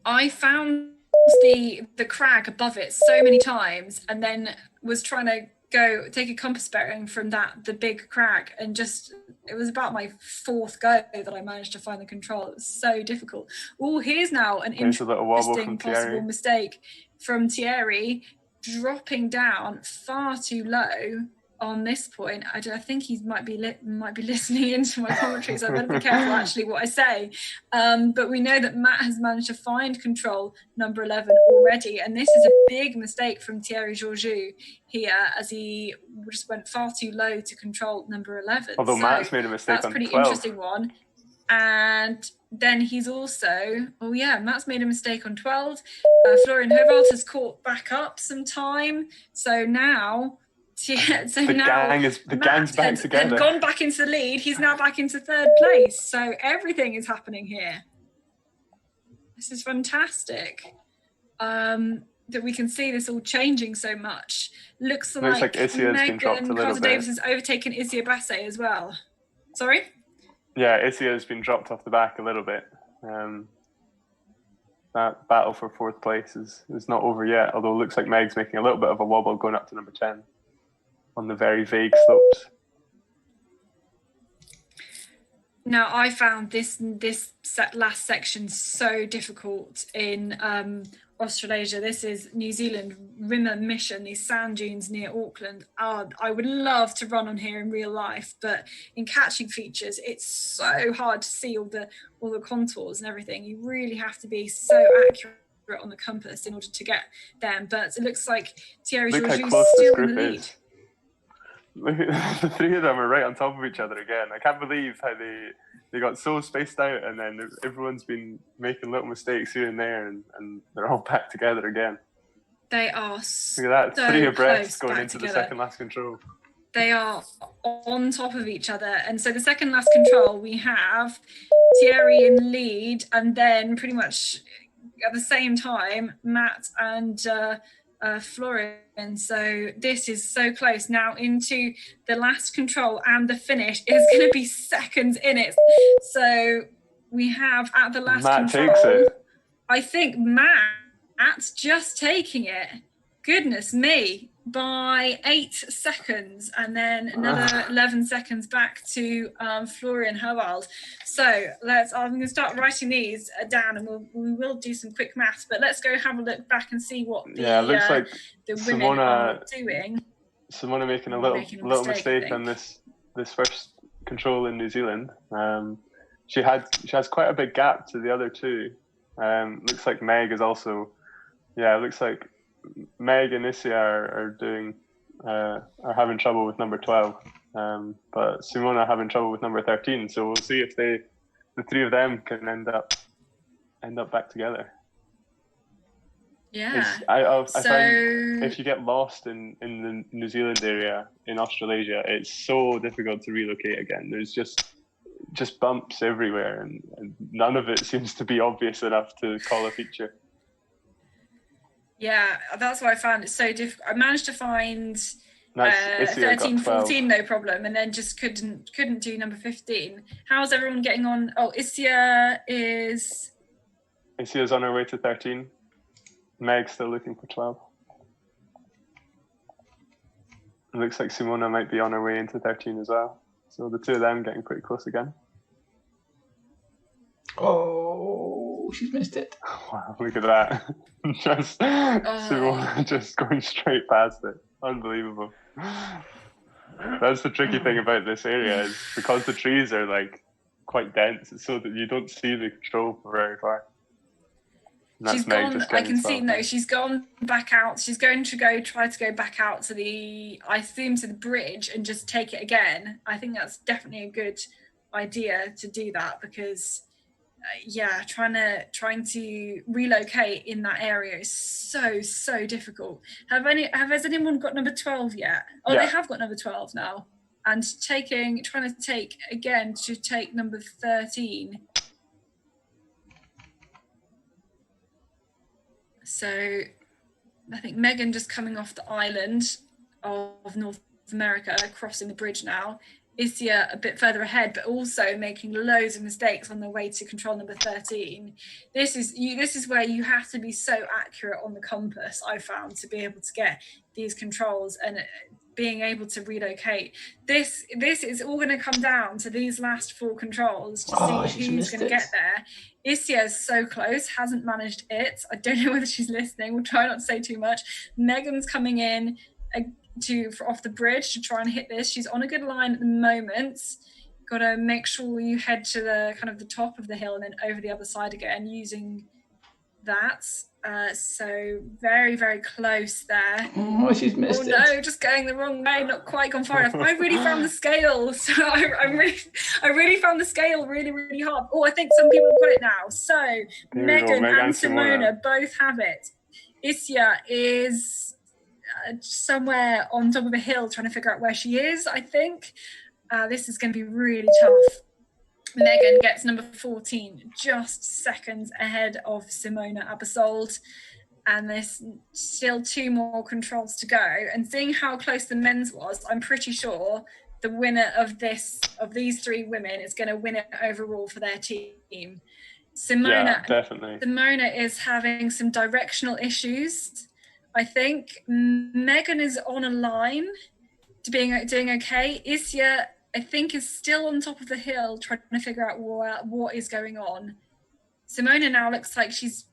I found the crag above it so many times, and then was trying to go take a compass bearing from the big crag, and it was about my 4th go that I managed to find the control. It was so difficult. Here's now an interesting possible mistake from Thierry, dropping down far too low on this point. I think he might be listening into my commentary, so I better be careful actually what I say. But we know that Matt has managed to find control number 11 already, and this is a big mistake from Thierry Gueorgiou here, as he just went far too low to control number 11. Although Matt's made a mistake on 12. That's a pretty interesting one. And then he's also, oh yeah, Matt's made a mistake on 12. Florian Howald has caught back up some time. So now, the gang's back together. Had gone back into the lead. He's now back into third place. So everything is happening here. This is fantastic. That we can see this all changing so much. Looks like Isia's been dropped a little Carter bit. Davies has overtaken Isia Basset as well. Sorry? Yeah, Isia has been dropped off the back a little bit. That battle for fourth place is not over yet, although it looks like Meg's making a little bit of a wobble going up to number 10 on the very vague slopes. Now, I found this last section so difficult in Australasia. This is New Zealand Rimmer Mission, these sand dunes near Auckland. I would love to run on here in real life, but in catching features, it's so hard to see all the contours and everything. You really have to be so accurate on the compass in order to get them. But it looks like Thierry Gueorgiou is still in the lead. The three of them are right on top of each other again. I can't believe how they got so spaced out, and then everyone's been making little mistakes here and there, and they're all back together again. They are Look at that, so 3 abreast going into together. the second last control. They are on top of each other. And so the second last control, we have Thierry in lead, and then pretty much at the same time, Matt and Florian. So this is so close now into the last control, and the finish is going to be seconds in it. So we have at the last control, takes it. I think Matt's just taking it. Goodness me, by 8 seconds, and then another 11 seconds back to Florian Howald. So I'm going to start writing these down, and we will do some quick maths. But let's go have a look back and see what it looks like the women are doing. Simona making a little mistake on this first control in New Zealand. She has quite a big gap to the other two. Looks like Meg is also. Yeah, it looks like Meg and Isia are having trouble with number 12, but Simona having trouble with number 13. So we'll see if the three of them can end up back together. Yeah. I find if you get lost in the New Zealand area in Australasia, it's so difficult to relocate again. There's just bumps everywhere, and none of it seems to be obvious enough to call a feature. Yeah, that's why I found it so difficult. I managed to find 13, 14, no problem, and then just couldn't do number 15. How's everyone getting on? Oh, Isia's on her way to 13. Meg's still looking for 12. It looks like Simona might be on her way into 13 as well. So the two of them getting pretty close again. Oh, she's missed it. Wow, look at that. Simona just going straight past it. Unbelievable. That's the tricky thing about this area, is because the trees are like quite dense, it's so that you don't see the control for very far. She's gone, I can see, no, she's gone back out. She's going to try to go back out to the bridge and just take it again. I think that's definitely a good idea to do that, because trying to relocate in that area is so difficult. Has anyone got number 12 yet? Oh, yeah. They have got number 12 now, and trying to take number 13. So I think Megan just coming off the island of North America, crossing the bridge now. Isia a bit further ahead, but also making loads of mistakes on the way to control number 13. This is where you have to be so accurate on the compass, I found, to be able to get these controls and being able to relocate. This is all going to come down to these last 4 controls to see who's going to get there. Isia is so close, hasn't managed it. I don't know whether she's listening. We'll try not to say too much. Megan's coming in off the bridge to try and hit this. She's on a good line at the moment. Got to make sure you head to the kind of the top of the hill and then over the other side again using that. So very, very close there. Oh, she's missed it. No, just going the wrong way, not quite gone far enough. I really found the scale. So I really found the scale really, really hard. Oh, I think some people have got it now. So Megan and Simona both have it. Isia is somewhere on top of a hill trying to figure out where she is, I think. This is going to be really tough. Megan gets number 14, just seconds ahead of Simona Aebersold. And there's still 2 more controls to go. And seeing how close the men's was, I'm pretty sure the winner of these 3 women is going to win it overall for their team. Yeah, definitely. Simona is having some directional issues, I think. Megan is on a line to doing okay. Isia, I think, is still on top of the hill trying to figure out what is going on. Simona now looks like she's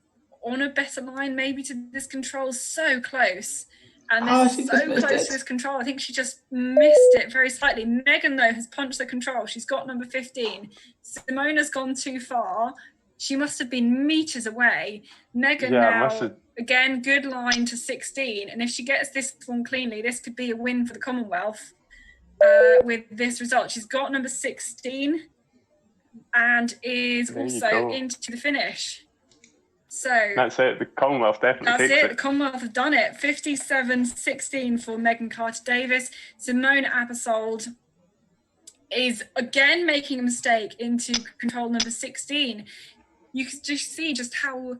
on a better line maybe to this control. So close. And this so close to this control. I think she just missed it very slightly. Megan, though, has punched the control. She's got number 15. Simona's gone too far. She must have been meters away. Megan again, good line to 16. And if she gets this one cleanly, this could be a win for the Commonwealth with this result. She's got number 16 and is also into the finish. So that's it. The Commonwealth definitely takes it. The Commonwealth have done it. 57-16 for Megan Carter-Davies. Simona Aebersold is again making a mistake into control number 16. You can just see just how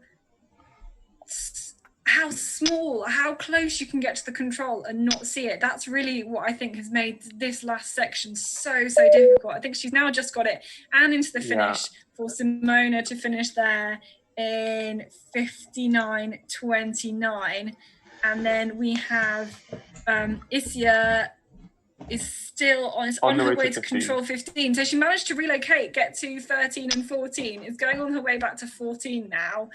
small, how close you can get to the control and not see it. That's really what I think has made this last section so difficult. I think she's now just got it and into the finish for Simona to finish there in 59-29. And then we have Isia is still on her way to control 15. So she managed to relocate, get to 13 and 14, is going on her way back to 14 now,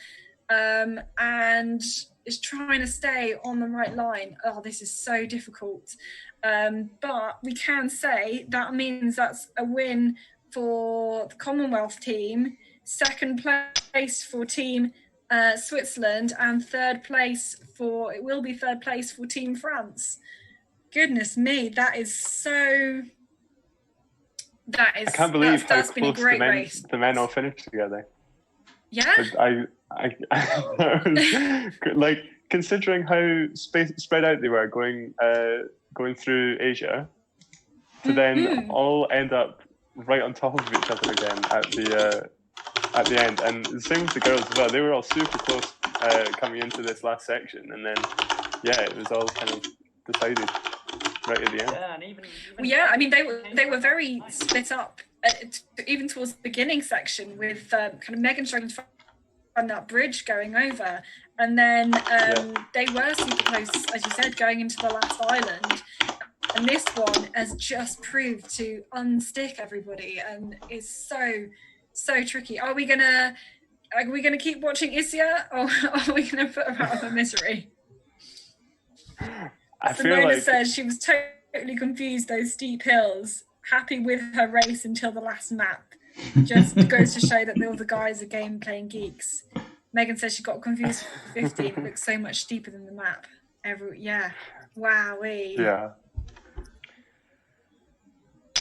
and is trying to stay on the right line. Oh, this is so difficult. But we can say that means that's a win for the Commonwealth team, 2nd place for Team Switzerland, and 3rd place for Team France. Goodness me, I can't believe how close the men all finished together. Yeah. I like, considering how spread out they were going through Asia, to then all end up right on top of each other again at the end. And the same with the girls as well. They were all super close coming into this last section, and then it was all kind of decided right at the end. Yeah, and even I mean, they were very split up, even towards the beginning section, with kind of Megan struggling to find that bridge going over, and then they were super close, as you said, going into the last island. And this one has just proved to unstick everybody, and is so tricky. Are we gonna keep watching Isia, or are we gonna put her out of her misery? Simona says she was totally confused, those steep hills, happy with her race until the last map. Just goes to show that all the guys are game-playing geeks. Megan says she got confused with 15. It looks so much steeper than the map. Wowee. Yeah.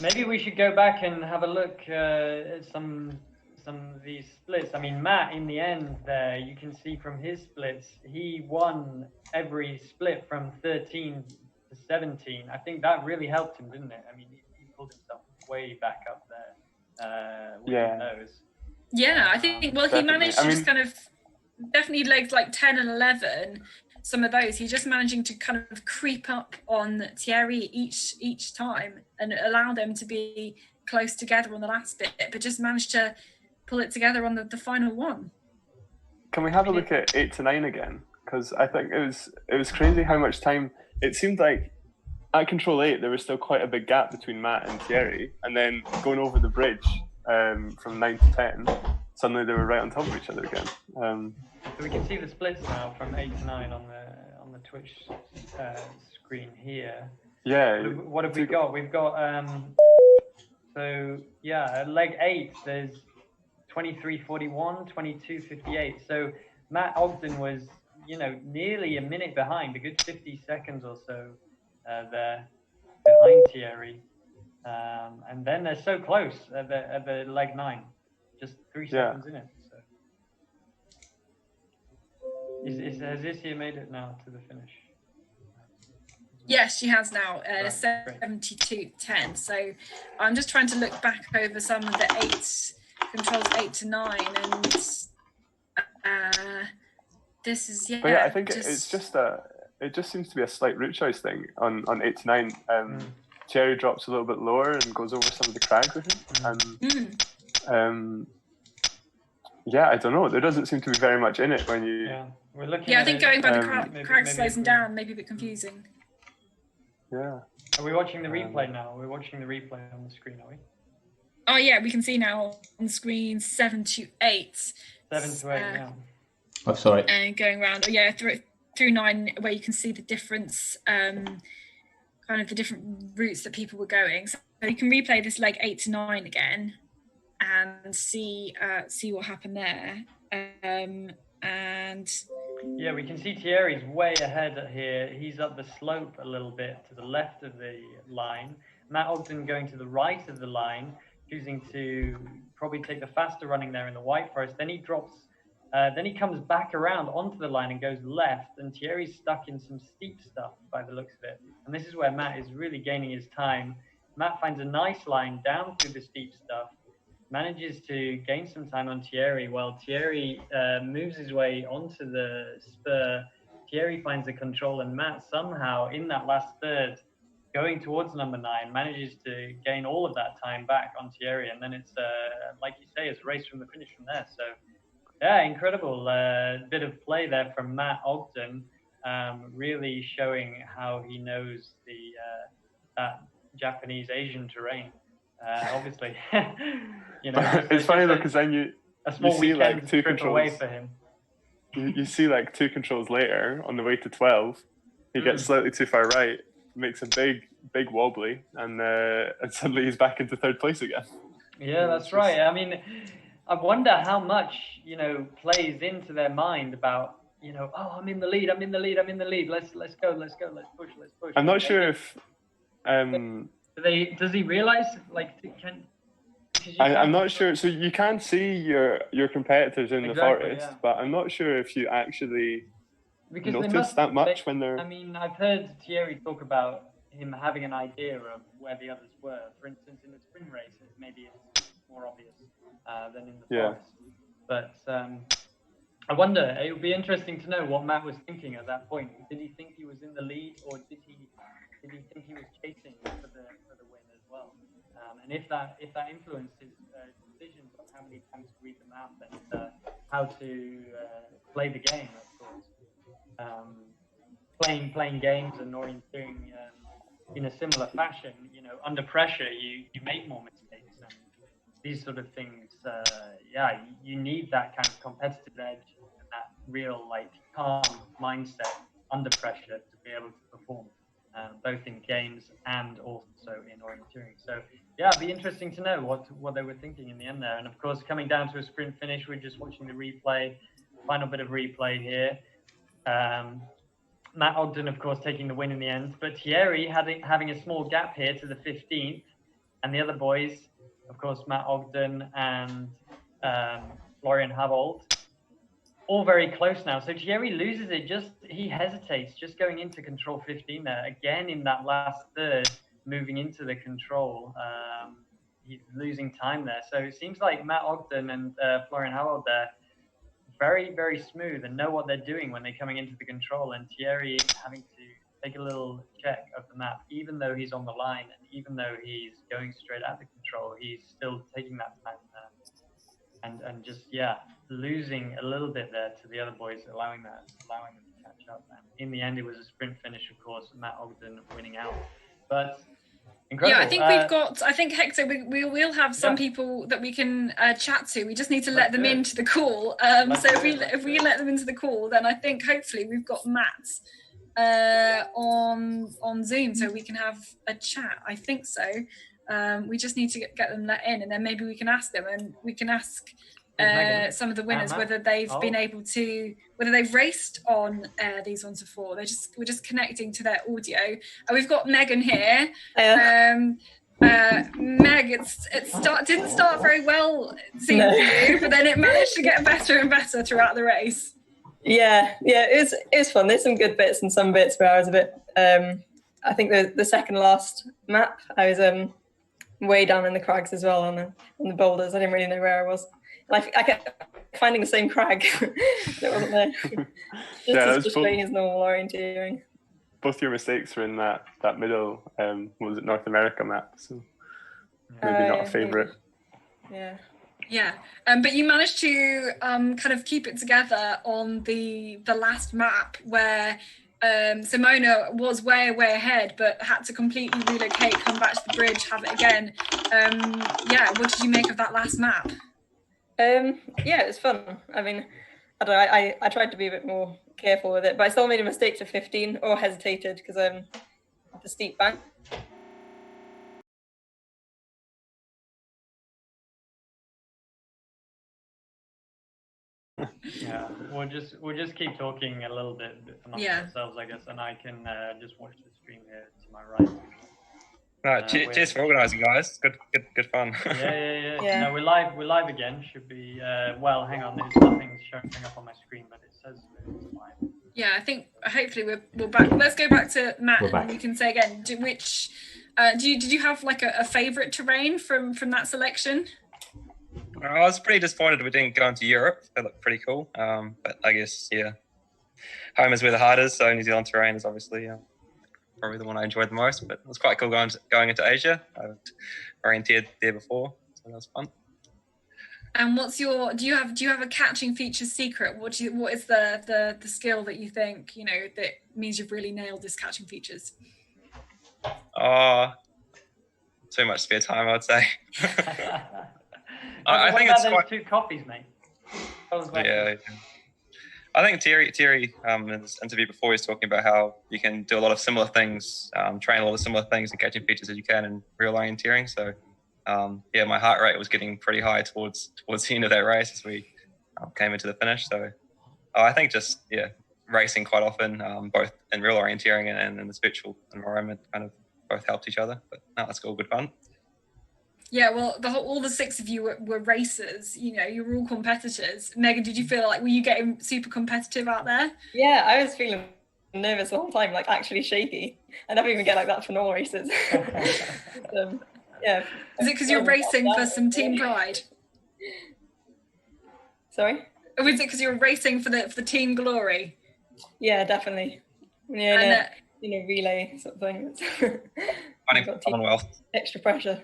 Maybe we should go back and have a look at some of these splits. I mean, Matt, in the end there, you can see from his splits, he won every split from 13 to 17. I think that really helped him, didn't it? I mean, he pulled himself way back up there. Those. Yeah, I think, well, he managed to just kind of, definitely legs like 10 and 11, some of those, he's just managing to kind of creep up on Thierry each time and allow them to be close together on the last bit, but just managed to pull it together on the final one. Can we have a look at 8 to 9 again? Because I think it was crazy how much time it seemed like at control 8 there was still quite a big gap between Matt and Thierry, and then going over the bridge from 9 to 10, suddenly they were right on top of each other again. So we can see the splits now from 8 to 9 on the Twitch screen here. Yeah. What have we got? We've got at leg 8 there's 23:41, 22:58. So Matt Ogden was nearly a minute behind, a good 50 seconds or so there behind Thierry. And then they're so close at the leg 9, just 3 seconds in it. So. Has Isia made it now to the finish? Yes, she has now, Right, 72.10. So I'm just trying to look back over some of the controls 8 to 9, and this is But yeah, I think it's just it just seems to be a slight route choice thing on 8 to 9. Thierry drops a little bit lower and goes over some of the crags, I think. Yeah, I don't know. There doesn't seem to be very much in it when you. Yeah, we're looking. Yeah, I think going by the crags slows them down, maybe a bit confusing. Yeah. Are we watching the replay now? We're watching the replay on the screen, are we? Oh yeah, we can see now on screen 7 to 8. 7 to 8, yeah. Oh, sorry. And going around, through 9, where you can see the difference, kind of the different routes that people were going. So you can replay this leg 8 to 9 again, and see what happened there. And yeah, we can see Thierry's way ahead here. He's up the slope a little bit to the left of the line. Matt Ogden going to the right of the line, choosing to probably take the faster running there in the white forest. Then he drops, then he comes back around onto the line and goes left, and Thierry's stuck in some steep stuff by the looks of it. And this is where Matt is really gaining his time. Matt finds a nice line down through the steep stuff, manages to gain some time on Thierry while Thierry moves his way onto the spur. Thierry finds the control, and Matt somehow in that last third, going towards number 9, manages to gain all of that time back on Thierry. And then it's, like you say, it's a race from the finish from there. So yeah, incredible bit of play there from Matt Ogden, really showing how he knows that Japanese Asian terrain. Obviously, it's funny though, because then you see like 2 controls away for him. You see like 2 controls later on the way to 12, he gets slightly too far right, makes a big wobbly, and suddenly he's back into 3rd place again. Yeah, that's right. I mean, I wonder how much plays into their mind about oh, I'm in the lead. Let's go. Let's push. I'm not sure if. Does he realize I'm not sure. So you can see your competitors in the forest, but I'm not sure if you actually notice that much when they're. I mean, I've heard Thierry talk about him having an idea of where the others were. For instance, in the sprint races, maybe it's more obvious than in the forest. But I wonder. It would be interesting to know what Matt was thinking at that point. Did he think he was in the lead, or did he think he was chasing for the win as well? And if that influenced his decisions on how many times to read the map and how to play the game, of course. Playing games and orienteering in a similar fashion, under pressure, you make more mistakes, and these sort of things. You need that kind of competitive edge and that real calm mindset under pressure to be able to perform. Both in games and also in orienteering. So yeah, it'd be interesting to know what they were thinking in the end there. And of course, coming down to a sprint finish, we're just watching the replay, final bit of replay here. Matt Ogden, of course, taking the win in the end, but Thierry having a small gap here to the 15th, and the other boys, of course, Matt Ogden and Florian Howald, all very close now. So Thierry loses it, he hesitates, just going into control 15 there. Again, in that last third, moving into the control, he's losing time there. So it seems like Matt Ogden and Florian Howald there, very, very smooth and know what they're doing when they're coming into the control. And Thierry having to take a little check of the map, even though he's on the line and even though he's going straight at the control, he's still taking that time and just, losing a little bit there to the other boys, allowing them to catch up. And in the end, it was a sprint finish, of course, Matt Ogden winning out. But incredible. Yeah, I think we've got. I think Hector, we will have some people that we can chat to. We just need to let them into the call. So if we let them into the call, then I think hopefully we've got Matt on Zoom, so we can have a chat. I think so. We just need to get them let in, and then maybe we can ask them, and we can ask some of the winners, whether they've been able to, whether they've raced on these ones before. We're just connecting to their audio. And we've got Megan here. Meg, it didn't start very well, it seemed for you, but then it managed to get better and better throughout the race. Yeah, it was fun. There's some good bits and some bits where I was a bit. I think the second last map, I was way down in the crags as well on the boulders. I didn't really know where I was. I kept finding the same crag that wasn't there. Just as frustrating as normal orienteering. Both your mistakes were in that middle, was it North America map? So maybe not a favourite. Yeah. Yeah, but you managed to kind of keep it together on the last map where Simona was way ahead, but had to completely relocate, come back to the bridge, have it again. What did you make of that last map? Yeah, it was fun. I mean, I don't know, I tried to be a bit more careful with it, but I still made a mistake to 15 or hesitated because the steep bank. Yeah, we'll just keep talking a little bit amongst ourselves, I guess, and I can just watch the stream here to my right. Right, cheers for organising, guys. Good fun. Yeah. No, we're live again. Should be well. Hang on, there's nothing showing up on my screen, but it says it's live. Yeah, I think hopefully we're back. Let's go back to Matt, and you can say again. Did you have like a favourite terrain from that selection? I was pretty disappointed we didn't go into Europe. That looked pretty cool. But I guess home is where the heart is. So New Zealand terrain is obviously probably the one I enjoyed the most. But it was quite cool going into Asia. I've orienteered there before, so that was fun. And do you have a catching features secret? What is the skill that you think that means you've really nailed this catching features? Too much spare time, I'd say. I think it's quite... two copies, mate. Yeah. I think Thierry in his interview before, he was talking about how you can do a lot of similar things, train a lot of similar things and catching features as you can in real orienteering. So my heart rate was getting pretty high towards the end of that race as we came into the finish. So I think just racing quite often, both in real orienteering and in this virtual environment, kind of both helped each other. But no, it's all good fun. Yeah, well, all the six of you were racers. You were all competitors. Megan, did you feel like, were you getting super competitive out there? Yeah, I was feeling nervous the whole time, like actually shaky. I never even get like that for normal races. Yeah. Is it because you're racing for some team pride? Sorry? Or is it because you're racing for the team glory? Yeah, definitely. Yeah, relay sort of thing. Running for Commonwealth. Extra pressure.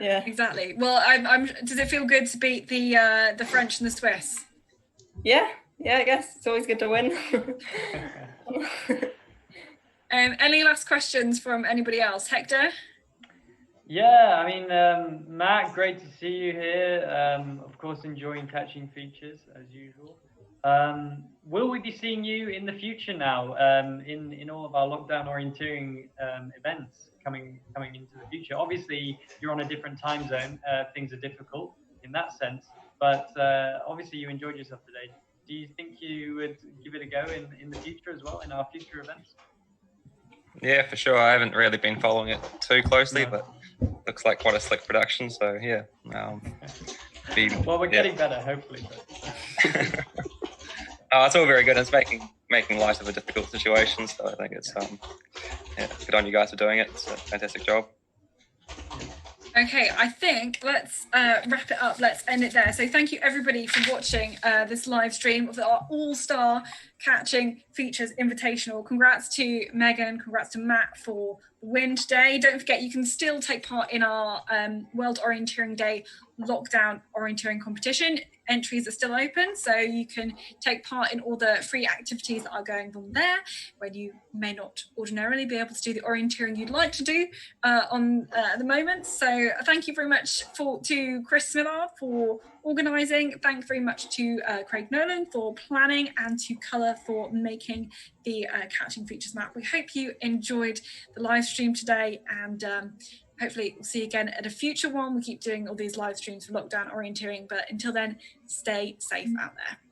Yeah, exactly. Well, does it feel good to beat the French and the Swiss? Yeah, I guess it's always good to win. Any last questions from anybody else? Hector? Yeah, I mean, Matt, great to see you here. Of course, enjoying catching features as usual. Will we be seeing you in the future now in all of our lockdown orienteering events coming into the future? Obviously, you're on a different time zone. Things are difficult in that sense, but obviously you enjoyed yourself today. Do you think you would give it a go in the future as well, in our future events? Yeah, for sure. I haven't really been following it too closely, but looks like quite a slick production. So yeah. Well, we're getting better, hopefully. But... it's all very good. It's making light of a difficult situation. So I think it's good on you guys for doing it. It's a fantastic job. Okay, I think let's wrap it up. Let's end it there. So thank you everybody for watching this live stream of our all-star catching features invitational. Congrats to Megan, congrats to Matt for the win today. Don't forget you can still take part in our World Orienteering Day lockdown orienteering competition. Entries are still open, so you can take part in all the free activities that are going on there, where you may not ordinarily be able to do the orienteering you'd like to do at the moment. So thank you very much to Chris Millard for organising. Thank very much to Craig Nolan for planning, and to Colour for making the catching features map. We hope you enjoyed the live stream today, and hopefully we'll see you again at a future one. We keep doing all these live streams for lockdown orienteering, but until then, stay safe out there.